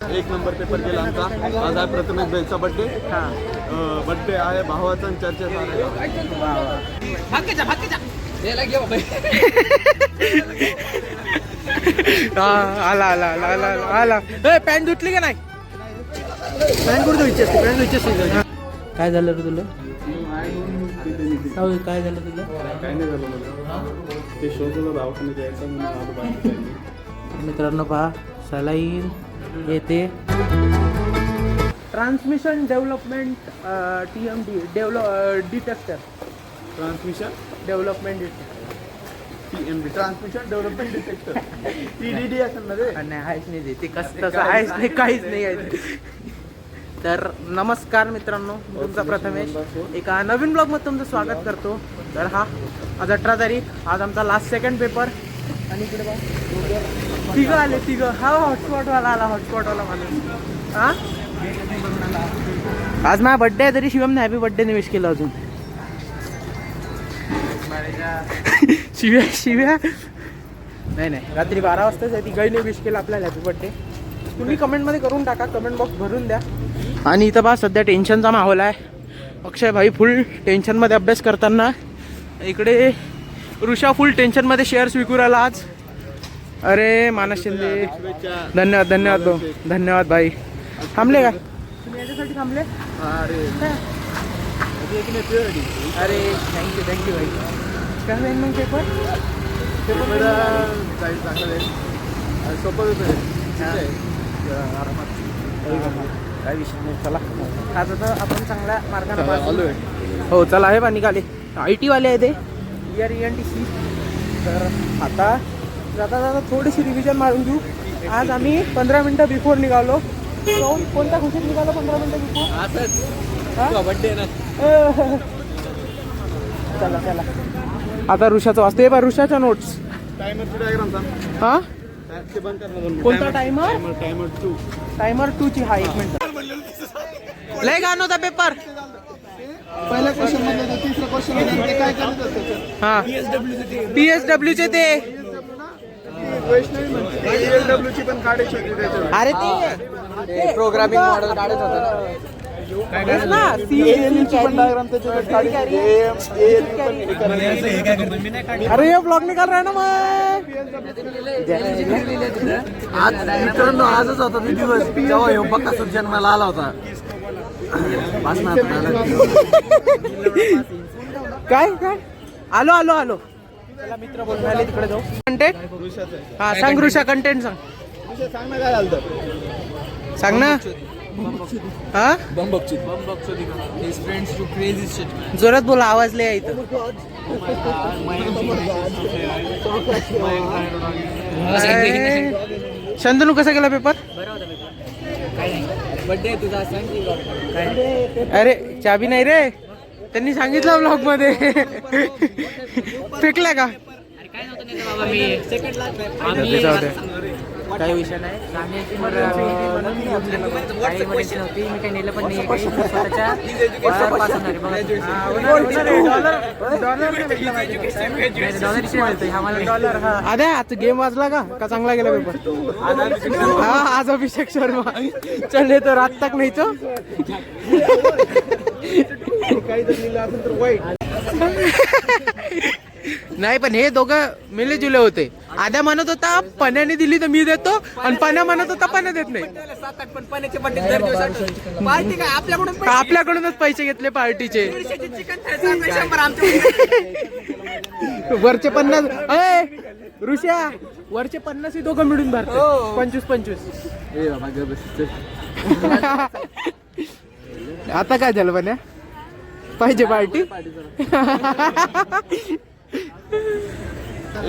एक number paper केला आमचा. आज आहे प्रथमेश भाईचा बड्डे. बड्डे आहे भावाचा आणि चर्चा आला आला आला आला आला. पॅन्ट धुतली का नाही? पॅन्ट कुठे धुवायची असते? पॅन्ट धुवायची असते. काय झालं रे तुला? काय झालं तुला? काय नाही झालं मला. ते शोधलं दवाखान्यात जायचं म्हणून आलो बाहेर. मित्रांनो पहा, सलाईन येते. Transmission development TMD detector. Transmission development detector. TMD transmission development detector. TDD असेल ना रे? नाही, आहेच नाही ते. कसं तसं आहेच नाही, काहीच नाही आहे. तर नमस्कार मित्रांनो, तुमचा प्रथमेश एका नवीन ब्लॉगमध्ये तुमचं स्वागत करतो. तर हा आज 18 तारीख, आज आमचा लास्ट सेकंड पेपर. आणि इकडे बघा तिघं आले, तिघं. हा हॉटस्पॉटवाला आला, हॉटस्पॉटवाला माणूस. हा आज माझा बड्डे आहे तरी शिवमने हॅपी बड्डे नाही विश केलं अजून. शिव्या शिव्या नाही, रात्री 12 वाजताच आहे. ती गाईने विश केलं आपल्याला हॅपी बड्डे. तुम्ही कमेंटमध्ये करून टाका, कमेंट बॉक्स भरून द्या. आणि इथं बा सध्या टेन्शनचा माहोल आहे. अक्षय भाई फुल टेन्शनमध्ये अभ्यास करताना. इकडे ऋषा फुल टेन्शनमध्ये शेअर्स विकू राहिला आज. अरे मानस शिंदे धन्यवाद धन्यवाद भाऊ, धन्यवाद भाई. थांबले का तुम्ही याच्यासाठी? थांबले? अरे थँक्यू भाई. काय होईल मग पेपर? सोपं काय विषय नाही. चला आता तर आपण चांगल्या मार्गाने हो. चला आहे बा, निघाले. IT वाले आहे ते ENTC. तर आता जाता जाता थोडीशी रिव्हिजन मारून घेऊ. आज आम्ही 15 मिनटं बिफोर निघालो. कोणत्या खुशीत निघालो? 15 मिनटं बिफोर. बड्डे ना. चला आता ऋषाचं वाजते बा. ऋषाच्या नोट्स. टायमरची डायग्राम सांग. हा ते बंद कर. कोणता टायमर? टायमर 2. टायमर 2 ची. हा 1 मिनिट. लय गाणं होता पेपर. पहिल्या क्वेश्चन मध्ये तिसरा क्वेश्चन मध्ये काय करत असतं? हा PSW चे ते. वैष्णवी म्हणते PSW ची पण काढायची होती त्याच्यावर. अरे ते प्रोग्रामिंग मॉडेल काढत होतं ना. पण डायग्राम त्याच्यावर काढायची. अरे ये ब्लॉग निकाल रहा है ना मग. आज मित्रांनो आजच होता ते दिवस जेव्हा ह्यो बकासूर जन्माला आला होता. काय आलो. चला मित्र बोलून आले, तिकडे जाऊ. कंटेंट हा सांग ऋषा. कंटेंट सांग. सांग ना काय झालं. सांग ना. हा जोरात बोला, आवाज लय इथं. शंतनू कसा गेला पेपर? बर्थडे तुझा सांग. अरे चाबी नाही रे, त्यांनी सांगितलं ब्लॉग मध्ये. फेकला का? काय नव्हतं बाबा, मी सेकंडला. काही विषय नाही. काही पैसे नव्हती, मी काही नेलं पण नाही. स्वतःच्या डॉलर. अरे आता गेम वाजला का चांगला गेला पेपर? हा आज अभिषेक शर्मा चल तो रात तक नाही तो. काही जर लिहिलं असेल तर वाईट नाही, पण हे दोघं मिले जुले होते. आद्या म्हणत होता पण्याने दिली तर मी देतो, आणि पण्या म्हणत होता पण्या देत नाही. आपल्याकडूनच पैसे घेतले पार्टीचे. वरचे 50 ऋषा, वरचे 50 ही दोघं मिळून भरते. 25. आता काय झालं पण्या? पाहिजे पार्टी.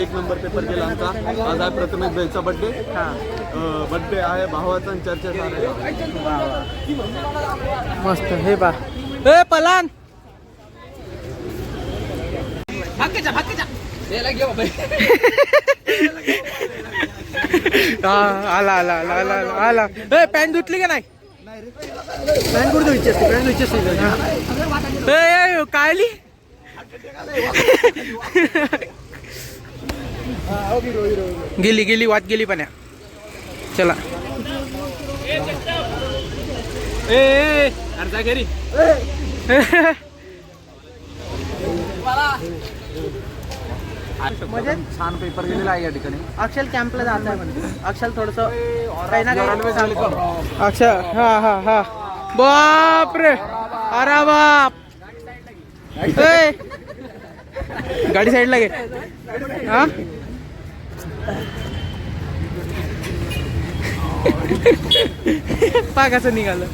एक नंबर पेपर केला आमचा. आज आहे प्रथमेश भाईचा बड्डे. बड्डे आहे भावाचा आणि चर्चा मस्त. हे बा पलान आला. पॅन्ट धुतली का नाही? पॅन्ट कुठे धुवायची असते? पॅन्ट धुवायची असते. कायली गेली वाट गेली पण. चला अर्धा घरी म्हणजे छान पेपर गेलेला आहे या ठिकाणी. अक्षल कॅम्पला जात आहे म्हणजे अक्षल थोडस काही ना काही अक्षल हा बापरे अरे बाप ए! गाडी साईडला घे हा पा कसं निघालं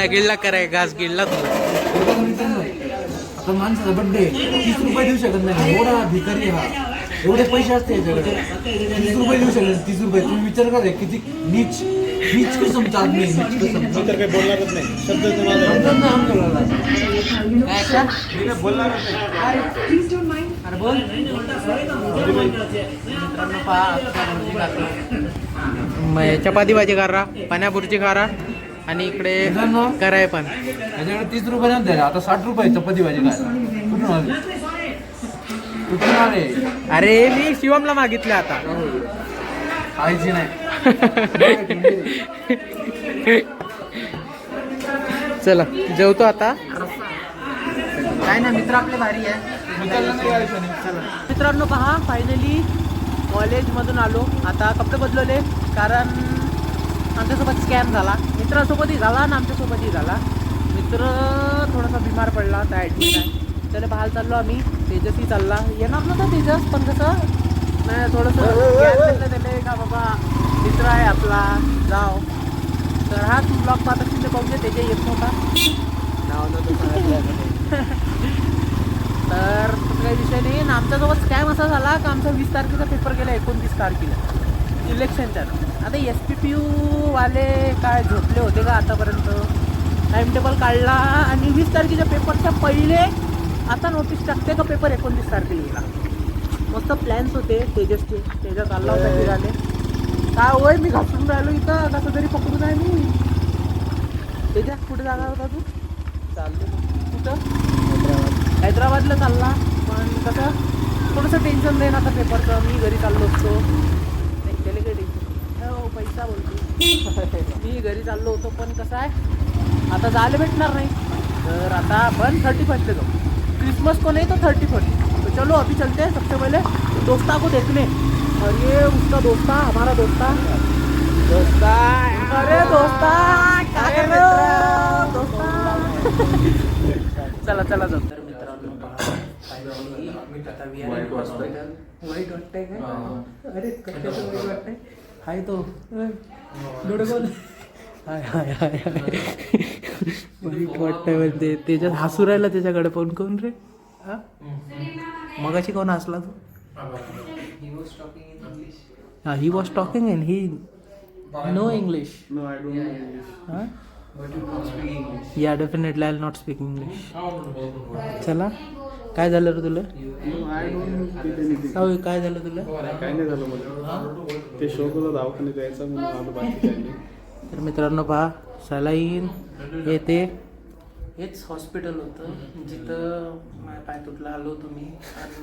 गिळला कराय घास गिळला तू. आता माणसाचा बड्डे 30 रुपये देऊ शकत नाही. एवढा भिकारी हा, एवढे पैसे असते याच्याकडे 30 रुपये देऊ शकत. 30 रुपये तुम्ही विचार करा किती नीच किस्म चा आदमी आहे, नीच किस्म. मी तर काही बोलणारच नाही. शब्दच नाही माझा. समजत नाही आमच्याला. मी काही बोलणारच नाही. अरे बोल चपाती भाजी करा पाण्यापुरची करा आणि इकडे कराय पण याच्याकडे 30 रुपये नाही द्यायला. आता 60 रुपये चपाती भाजी काय कुठून आले अरे मी शिवमला मागितले आता खायची नाही. चला जेवतो आता काय ना मित्र आपले भारी आहे. मित्रांनो पहा फायनली कॉलेजमधून आलो. आता कपडे बदलवले कारण आमच्यासोबत स्कॅम झाला. मित्रासोबतही झाला आणि आमच्यासोबतही झाला. मित्र थोडासा बिमार पडला तर ॲडमिट आहे. त्याला बाहेर चाललो आम्ही. तेजसही चालला येणार नव्हता तेजस पण कसं नाही थोडंसं त्याला का बाबा मित्र आहे आपला जाव. तर हा तू ब्लॉग पाहत असतील तर बघूया त्याच्या येत नव्हता नाव तर काही विषय नाही. आणि आमच्यासोबत स्कॅम असा झाला का आमचा 20 तारखेचा पेपर गेला 29 तारखेला इलेक्शनच्या. आता SPPU वाले काय झोपले होते का आतापर्यंत. टाइम टेबल काढला आणि 20 तारखेच्या पेपरच्या पहिले आता नोटीस टाकते का पेपर 29 तारखेला गेला. मस्त प्लॅन्स होते तेजसचे. तेजस आला होता फिराले काय होय मी घासून राहिलो इथं कसं तरी पकडून आहे मी. तेजस कुठे जाणार होता तू. चाललो कुठं हैदराबादला चालला पण कसं थोडंसं टेन्शन देईन आता पेपरचं. मी घरी चाललो असतो नाही त्याला काही टेन्शन हो पैसा बोलतो मी घरी चाललो होतो पण कसं आहे आता जायला भेटणार नाही. तर आता आपण 31st जाऊ. क्रिसमस को नहीं तो 31st. तो चलो अभी चलते हैं. सबसे पहले दोस्ता को देखने. और ये उसका दोस्ता हमारा दोस्ता अरे दोस्ता काय कर रहे हो दोस्ता. चला चला जाऊ. तर मित्रांनो वाईट वाटतंय काय अरे कशाचं वाईट वाटतंय हाय तो डोळे हाय हाय हाय हाय वाईट वाटतंय म्हणजे त्याच्यात हसू राहिला त्याच्याकडे पाहून. कोण रे हा मगाशी कोण हसला तू. हा he was talking in he know English. No, I don't know English. हा या definitely I will not speak English. चला काय झालं रे तुला. No, I don't get anything. काय झालं तुला. काय नाही झालं मला. ते शोकला दवाखान्यात जायचं म्हणून आलो बाकी काही नाही. तर मित्रांनो पहा सलाईन येते. हेच हॉस्पिटल होतं जिथं माझा पाय तुटला आलो होतो मी. आणि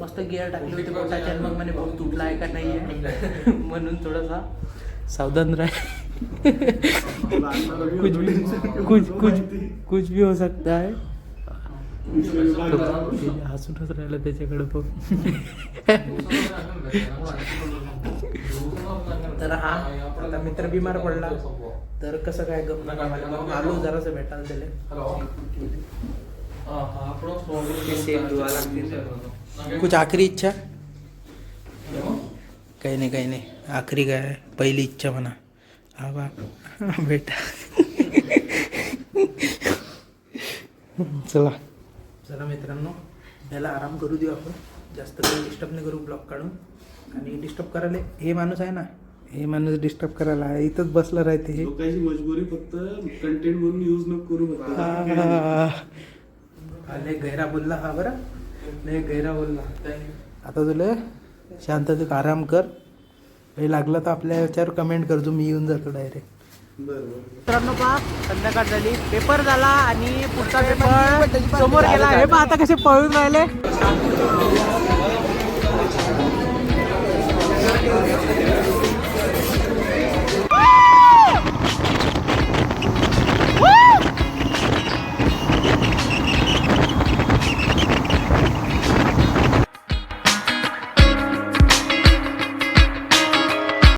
मस्त गिअर टाकले होते पोटाच्या. मग म्हणे भाऊ तुटला आहे का नाही आहे म्हणून थोडासा सावधान राहा. कुछ भी हो सकता है. हसूनच राहिलं त्याच्याकडे पण. तर हा आता मित्र बिमार पडला तर कसं काय गप्पा कामाला आलो जरासं भेटायला त्याला. कुछ आखरी इच्छा. काही नाही आखरी काय पहिली इच्छा म्हणा. हा बा बेटा चला मित्रांनो याला आराम करू देऊ आपण. जास्त काही डिस्टर्ब नाही करू ब्लॉग काढून. आणि डिस्टर्ब करायला हे माणूस आहे ना हे माणूस डिस्टर्ब करायला आहे. इथंच बसलं राहते हे. लोकांची मजबुरी फक्त कंटेंट म्हणून यूज नको करू फक्त. लय गैरा बोलला हा बरं लय गैरा बोलला. आता तुला शांततेत आराम कर. काही लागलं तर आपल्या याच्यावर कमेंट करतो, मी येऊन जातो डायरेक्ट. मित्रांनो पहा संध्याकाळ झाली, पेपर झाला आणि पुढचा पेपर समोर गेला. हे पहा आता कसे पळून राहिले.